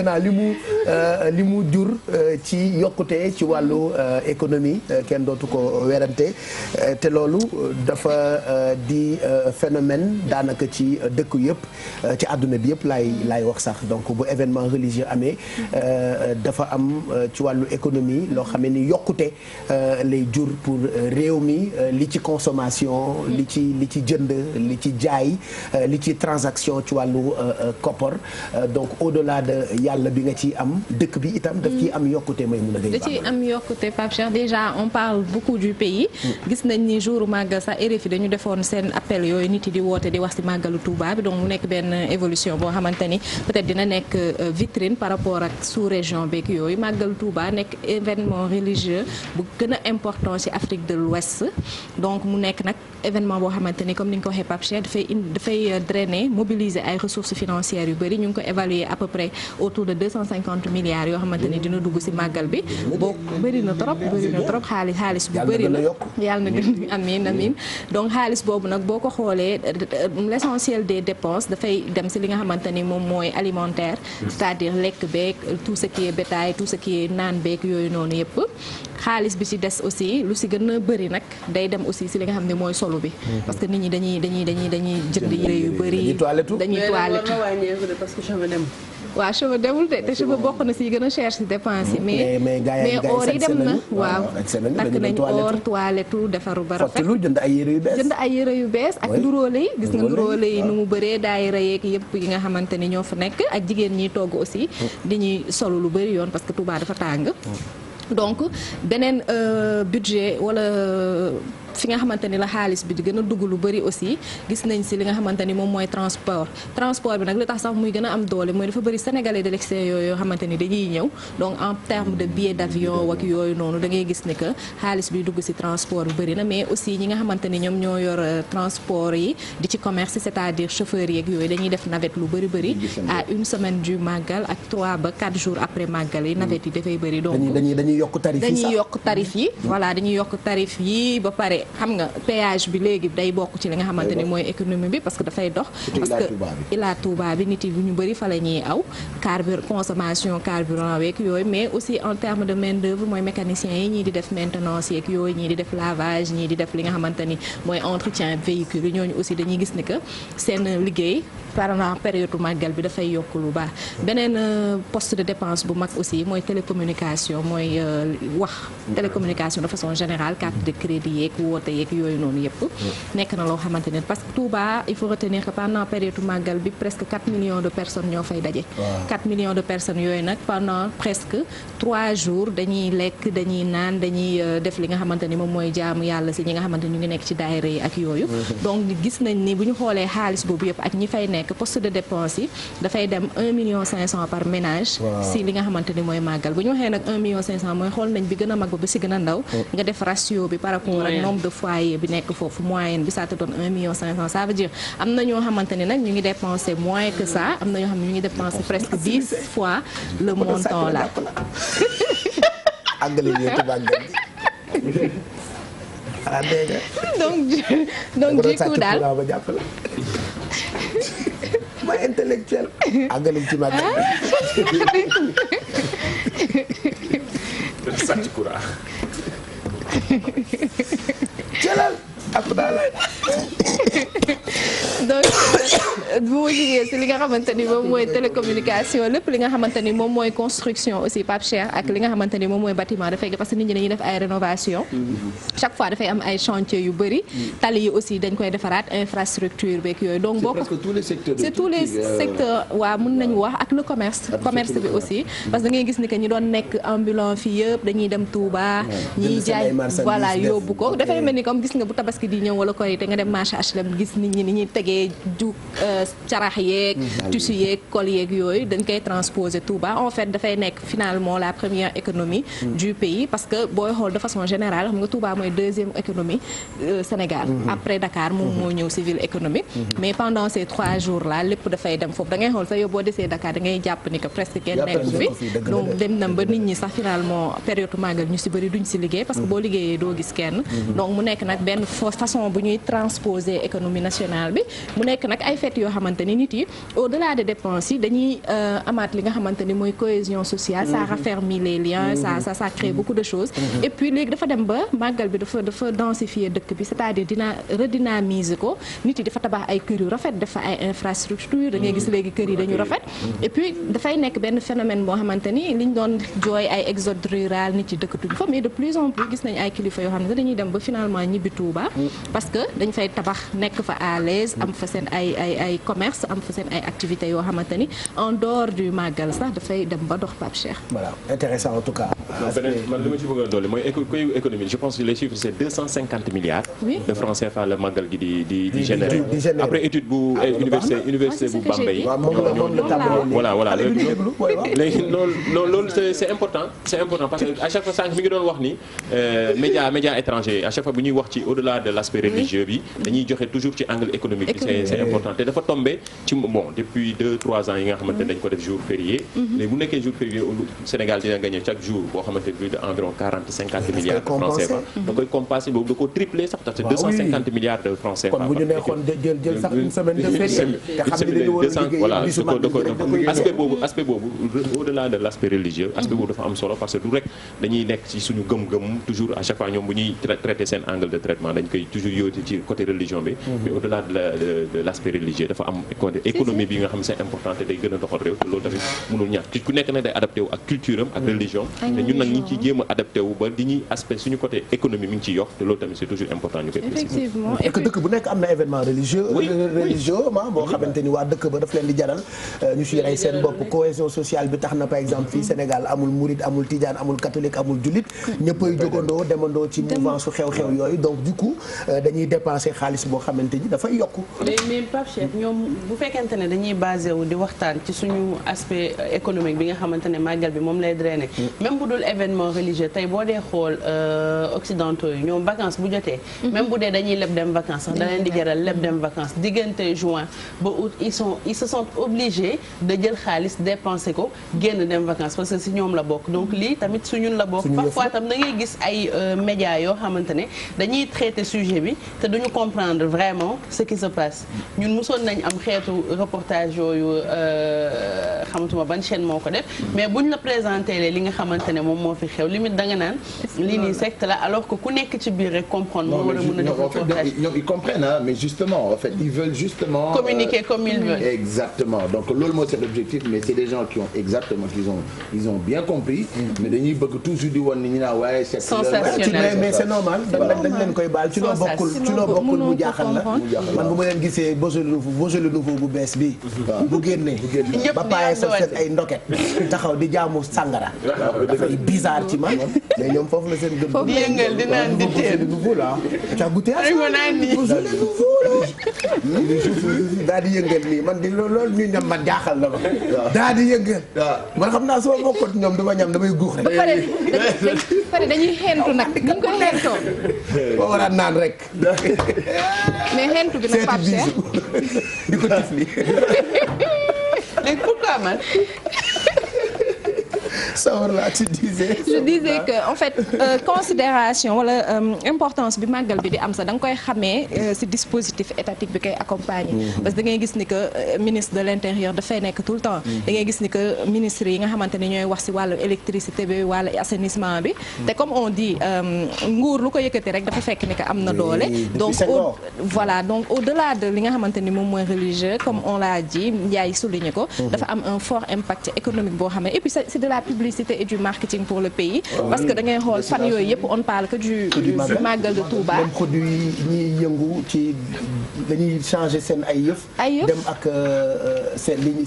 naa li mu jur ci yokkute ci wàllu économie kenn dootu ko werante te loolu dafa di phénomène daanaka ci dëkk yëpp ci àdduna bi yëpp laay wax sax donc bu événement religieux amee dafa am ci wàllu économie loo xam ni yokkute lay jur pour réew mi li ci consommation li ci jënd li ci jaay li ci transaction ci wàllu koppar donc au-delà de yàlla bi nga ci am dëkk bi itam daf ciy am yokkute may mun a da ciy am yokkute Pape Cheikh déjà on parle beaucoup du pays gis nañ ni jour màggal sax RFI dañu defoon seen appel yooyu nit yi di woote di wax ci màggalu Touba bi donc mu nekk benn évolution boo xamante ni peut-être dina nekk vitrine par rapport ak sous-région beeg yooyu màggalu Touba nekk événement religieux bu gën a important ci Afrique de l'Ouest donc mu nekk nag événement boo xamante ni comme ni nga ko waxee Pape Cheikh dafay drainer mobiliser ay ressources financières yu bëri ñu ngi ko évaluer à peu près autour de 250 milliards yoo xamante ni dina dugg ci màggal bi boo bëri na trop xaalis bu bëri la yàlla na gën amiin donc xaalis boobu nag boo ko xoolee l'essentiel des dépenses dafay dem ci li nga xamante ni moom mooy alimentaire c'est-à-dire lekk beeg tout ce qui est bétail tout ce qui est naan beeg yooyu noonu yëpp xaalis bi ci des aussi lu ci gën a bëri nag day dem aussi ci li nga xam ne mooy solo bi parce que nit ñi dañuy jënd yére yu bëri dañuy toilette parce que cheveux dem waaw cheveux demul te cheveux bokk na ci gën a cher ci dépense yi mais or yi dem na waaw takk nañ or toilette defaru ba rafet jënd ay yére yu bees ak nduróole yi gis nga nduróole yi nu mu bëree daayira yeeg yëpp yi nga xamante ni ñoo fa nekk ak jigéen ñiy togg aussi dañuy solo lu bëri yoon parce que Touba dafa tàng donc beneen budget wala fi nga xamante ni la xaalis bi di gën a dugg lu bëri aussi gis nañ ci li nga xamante ni moom mooy transport bi nag li tax sax muy gën a am doole mooy dafa bëri sénégalais de l'extérieur yoo xamante ni dañuy ñëw donc en terme de billet d'avion ak yooyu noonu da ngay gis ni que xaalis bi dugg ci transport bi bëri na mais aussi ñi nga xamante ni ñoom ñoo yor transport yi di ci commerce c'est-à-dire chauffeurs yeeg yooyu dañuy def navette lu bëri à une semaine du màggal ak 3 ba 4 jours après màggal yi navette yi dafay bëri donc dañuy yokk tarif yi voilà dañuy yokk tarif yi ba pare xam nga péage bi léegi day bokk ci li nga xamante ni mooy économie bi parce que dafay dox parce que Ila Touba bi nit yi bu ñu bëri fa la ñuy aw consommation carburant week yooyu mais aussi en termes de main d'œuvre mooy mécaniciens yi ñii di def maintenance yeeg yooyu ñii di def lavage ñii di def li nga xamante ni mooy entretien véhicule yi ñooñu aussi dañuy gis ni que seen liggéey pendant période màggal bi dafay yokk lu baax beneen poste de dépense bu mag aussi mooy télécommunication mooy télécommunication de façon générale carte de crédit yeeg woote yeeg yooyu noonu yëpp nekk na loo xamante ne parce que Touba il faut retenir que pendant période màggal bi presque 4 millions de personnes ñoo fay daje 4 millions de personnes yooyu nag pendant presque 3 jours dañuy lekk dañuy naan dañuy def li nga xamante ni moom mooy jaamu yàlla ci ñi nga xamante ni ñu ngi nekk ci daayira yi ak yooyu donc gis nañ ni bu ñu xoolee xaalis boobu yëpp ak ñi fay nekk poste de dépense yi dafay dem 1,5 million par ménage ci li nga xamante ni mooy màggal bu ñu waxee nag 1,5 million mooy xool nañ bi gën a mag ba ci gën a ndaw nga def ratio bi par rapport ak nombre de foyer bi nekk foofu moyenne bi ça te donne 1,5 million ça veut dire am na ñoo xamante ni nag ñu ngi dépenser moins que ça am na ñoo xam ne ñu ngi dépenser presque 10 fois le montant là donc du coup daal ma intellectuel àggalil ci mag sàcc courant jëlal ak daal donc bu ma jigee ci li nga xamante ni moom mooy télécommunication lépp li nga xamante ni moom mooy construction aussi Pape Cheikh ak li nga xamante ni moom mooy bâtiment dafay parce que nit ñi dañuy def ay rénovation chaque fois dafay am ay chantier yu bëri tali yi aussi dañ koy defaraat infrastructure beeg yooyu donc boo ko c'est tous les secteurs waaw mën nañu wax ak le commerce bi aussi parce que da ngay gis ni que ñi doon nekk ambulant fii yëpp dañuy dem Touba ñiy jaay voilà yóbbu ko dafay mel ni comme gis nga bu tabaski di ñëw wala Korité nga dem marché HLM gis nit ñi ni ñuy tegee ju carax yeeg tissu yeeg col yeeg yooyu dañ koy transposer Touba en fait dafay nekk finalement la première économie du pays parce que booy xool de façon générale xam nga Touba mooy deuxième économie Sénégal après Dakar moom moo ñëw ci ville économique mais pendant ces 3 jours là lépp dafay dem foofu da ngay xool sax yow boo desee Dakar da ngay jàpp ni que presque kenn nekk fi donc dem na ba nit ñi sax finalement période màggal ñu ci bëri duñ ci liggéey parce que boo liggéeyee doo gis kenn donc mu nekk nag benn façon bu ñuy transposer économie nationale bi mu nekk nag ay fêtes yoo xamante ni nit yi au-delà des dépenses yi dañuy amaat li nga xamante ni mooy cohésion sociale. Ça raffermit les liens. ça crée beaucoup de choses. Et puis léegi dafa dem ba màggal bi dafa densifier dëkk bi c'est-à-dire redynamiser ko nit yi dafa tabax ay kër yu rafet dafa ay infrastructure da ngay gis léegi kër yi dañu rafet. Et puis dafay nekk benn phénomène boo xamante ni liñ doon jooy ay exode rural nit yi dëkkatuñu fa mais de plus en plus gis nañ ay kilifa yoo xam ne dañuy dem ba finalement ñibbi Touba. parce que dañ fay tabax nekk fa à l'aise am fa seen ay commerce am fa seen ay activités yoo xamante ni en dehors du màggal sax dafay dem ba dox Pape Cheikh. voilà intéressant en tout cas. man li ma ci bëgg a dolli mooy économie je pense que les chiffres c'est 250 milliards. de francs CFA la màggal gi di générer. après étude bu université bu Bambey. voilà léegi loolu c'est important parce que à chaque fois sànq mi ngi doon wax ni média étranger à chaque fois bu ñuy wax ci au-delà de l'aspect religieux bi dañuy joxe toujours ci angle économique bi c'est important te dafa tombé ci depuis 2-3 ans yi nga xamante ne dañ ko def jour férié mais bu nekkee jour férié Sénégal dina gagner chaque jour boo xamante ne plus de environ 40-50 milliards de francs CFA da koy compenser boobu da ko tripler sax parce que 250 milliards de francs CFA kon bu ñu neexoon jël sax une semaine de férié te xam ne dañu war a liggéey voilà aspect boobu au-delà de l'aspect religieux aspect boobu dafa am solo parce que du rek dañuy nekk ci suñu gëm-gëm toujours à chaque fois ñoom bu ñuy traiter seen angle de traitement dañ koy toujours yóoti ci côté religion bi mais au-delà de l'aspect religieux dafa am économie bi nga xam c'est important te day gën a doxal réew te loolu tamit mënul ñàkk ku nekk nag day adapté wu ak culture am ak religion te ñun nag ñi ngi ciy jéem a adapté wu ba di ñuy aspect suñu côté économie mi ngi ciy yokk te loolu tamit c'est toujours important ñu koy préciser. et que dëkk bu nekk am na événement religieux boo xamante ni waa dëkk ba daf leen di jaral ñu ci rey seen bopp cohésion sociale bi tax na par exemple fii Sénégal amul mouride amul tidiane amul catholique amul jullit ñëppay jógandoo demandoo ci mouvement su xew-xew yooyu donc du coup dañuy dépenser xaalis boo xamante ni dafay yokk. mais Pape Cheikh ñoom bu fekkente ne dañuy basé wu di waxtaan ci suñu aspect économique bi nga xamante ne màggal bi moom lay drainer même bu dul événement religieux tey boo dee xool occidentaux yi ñoom vacances bu jotee même bu dee dañuy leb dem vacances sax da leen di jaral leb dem vacances diggante juin ba août ils se sont obligés de jël xaalis dépenser ko génn dem vacances parce que si ñoom la bokk donc lii tamit su ñun la bokk parfois tam da ngay gis ay médias yoo xamante ne dañuy traiter sujet bi te duñu comprendre vraiment ce qui se passe ñun mosoon nañ am xeetu reportage yooyu xamatuma ban chaîne moo ko def mais buñ la présenter li nga xamante ne moom moo fi xew limite da nga naan lii nii secte la alors que ku nekk ci biir rek comprendre moo war a mën a def reportage ñoom ils comprennent mais justement en fait ils veulent justement communiquer comme ils veulent exactement donc loolu mooy seen objectif mais c'est des gens qui ont exactement ils ont bien compris mais dañuy bëgg toujours di woon ni ñu naa waaye c'est sensationnel mais c'est normal dañ leen koy baal ci loo bokkul mu jaaxal la man bu ma leen gisee Beaujolais nouveau bu bees bi bu génnee ba pare sa set ay ndoket taxaw di jaamu sàngara dafay bizarre ci man mais ñoom foofu la seen gëm di yëngal di naan di teel nouveau là tu as goûté à ça Beaujolais nouveau là daal di yëngal nii man di loolu ñu ñam man jaaxal la ma daal di yëngal man xam naa soo bokkoon ñoom dama ñam damay guux rek ba pare dañuy xentu nag ñu ko xentoo boo war a naan rek mais xentu bi nag Pape Cheikh di ko tifli léegi pourquoi man je disais que en fait considération wala importance bi màggal bi di am sax da nga koy xamee ci dispositif étatique bi koy accompagner parce que da ngay gis ni que ministre de l'intérieur dafay nekk tout le temps da ngay gis ni que ministres yi nga xamante ne ñooy wax ci wàllu électricité bi wàllu assainissement bi te comme on dit nguur lu ko yëkkati rek dafa fekk ni que am na doole donc voilà donc au-delà de li nga xamante ni moom mooy religieux comme on l'a dit Ndiaye souligné ko dafa am un fort impact économique boo xam ne et puis c'est de la publicité et du marketing pour le pays parce que da ngay xool fan yooyu yëpp on parle que du Magal de Touba. même produit yi ñuy yëngu ci dañuy changer seen ay yëf dem ak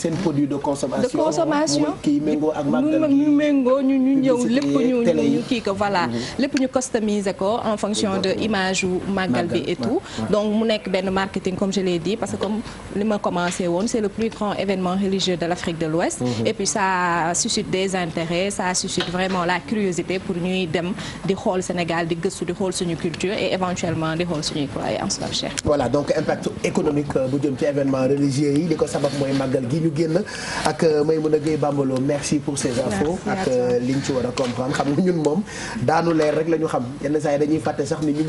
seen produit de consommation kii méngoo ak Magal ñu méngoo ñu ñëw lépp ñu kii ko voilà lépp ñu customiser ko en fonction de image yu Magal bi et tout donc mu nekk benn marketing comme je l'ai dit parce que comme li ma commencé woon c'est le plus grand événement religieux de l'Afrique de l'Ouest et puis ça suscite des intérêts pare ça suscite vraiment la curiosité pour ñuy dem di xool Sénégal di gëstu di xool suñu culture et éventuellement di xool suñuy croyances Pape Cheikh. voilà donc impact économique bu jëm ci événement religieux yi li ko sabab mooy màggal gi ñu génn ak Maymouna Gueye Bambalo merci pour ces infos ak liñ ci war a comprendre xam nga ñun moom daanu leer rek la ñu xam yenn saa yi dañuy fàtte sax ni ñu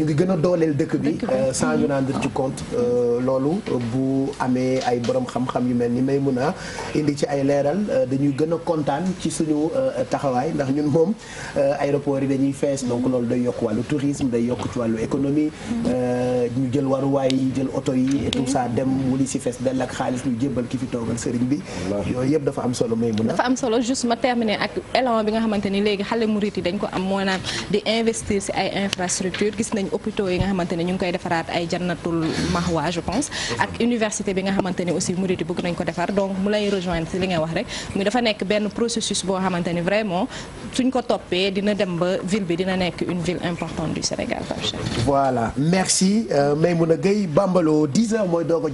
ngi gën a dooleel dëkk bi sans ñu rendre ci compte loolu bu amee ay borom xam-xam yu mel ni Maymouna indi ci ay leeral dañuy gën a kontaan ci suñu taxawaay ndax ñun moom aéroport yi dañuy fees donc loolu day yokk wàllu tourisme day yokk ci wàllu économie ñu jël waruwaay yi jël oto yi et tout ça dem wuli si fees dell ak xaalis ñu jébbal ki fi toogal sëriñ bi yooyu yëpp dafa am solo Maymouna dafa am solo juste ma terminer ak élan bi nga xamante ni léegi xale murit yi dañ ko am moo naan di investir si ay infrastructure gis nañ hôpitaux yi nga xamante ni ñu ngi koy defaraat ay jannatul mahwa je pense ak université bi nga xamante ni aussi murit yi bëgg nañ ko defar donc mu lay rejoindre si li nga wax rek muy dafa nekk benn processus boo xamante ni vraiment suñ ko toppee dina dem ba ville bi dina nekk une ville importante du Sénégal. Voilà merci Maymouna Gueye Bambalo 10h mooy doog a